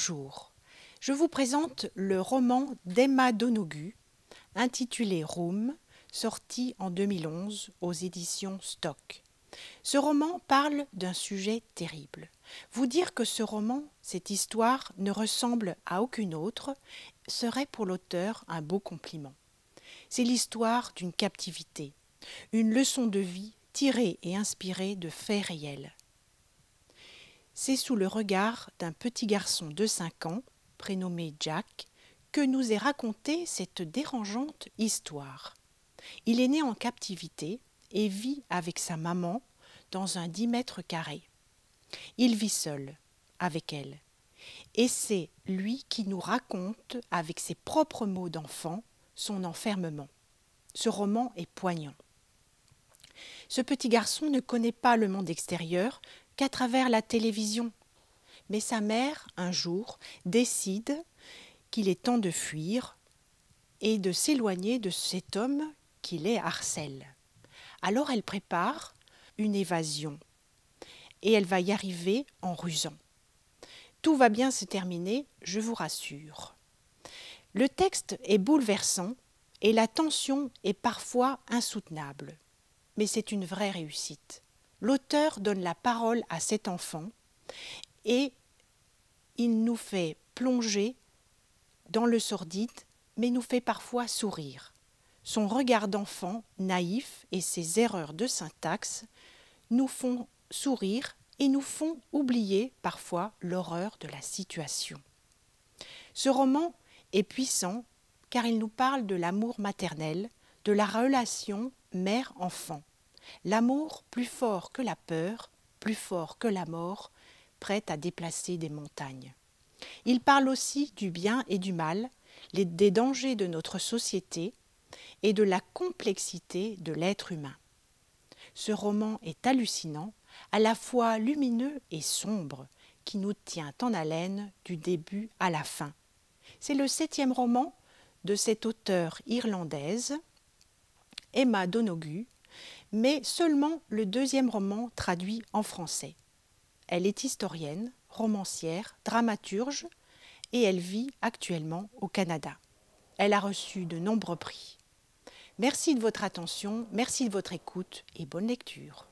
Bonjour, je vous présente le roman d'Emma Donoghue, intitulé Room, sorti en 2011 aux éditions Stock. Ce roman parle d'un sujet terrible. Vous dire que ce roman, cette histoire, ne ressemble à aucune autre, serait pour l'auteur un beau compliment. C'est l'histoire d'une captivité, une leçon de vie tirée et inspirée de faits réels. C'est sous le regard d'un petit garçon de 5 ans, prénommé Jack, que nous est racontée cette dérangeante histoire. Il est né en captivité et vit avec sa maman dans un 10 mètres carrés. Il vit seul, avec elle. Et c'est lui qui nous raconte, avec ses propres mots d'enfant, son enfermement. Ce roman est poignant. Ce petit garçon ne connaît pas le monde extérieur qu'à travers la télévision. Mais sa mère, un jour, décide qu'il est temps de fuir et de s'éloigner de cet homme qui les harcèle. Alors elle prépare une évasion et elle va y arriver en rusant. Tout va bien se terminer, je vous rassure. Le texte est bouleversant et la tension est parfois insoutenable. Mais c'est une vraie réussite. L'auteur donne la parole à cet enfant et il nous fait plonger dans le sordide, mais nous fait parfois sourire. Son regard d'enfant naïf et ses erreurs de syntaxe nous font sourire et nous font oublier parfois l'horreur de la situation. Ce roman est puissant car il nous parle de l'amour maternel, de la relation mère-enfant. L'amour plus fort que la peur, plus fort que la mort, prêt à déplacer des montagnes. Il parle aussi du bien et du mal, des dangers de notre société et de la complexité de l'être humain. Ce roman est hallucinant, à la fois lumineux et sombre, qui nous tient en haleine du début à la fin. C'est le 7e roman de cette auteure irlandaise, Emma Donoghue, mais seulement le 2e roman traduit en français. Elle est historienne, romancière, dramaturge et elle vit actuellement au Canada. Elle a reçu de nombreux prix. Merci de votre attention, merci de votre écoute et bonne lecture.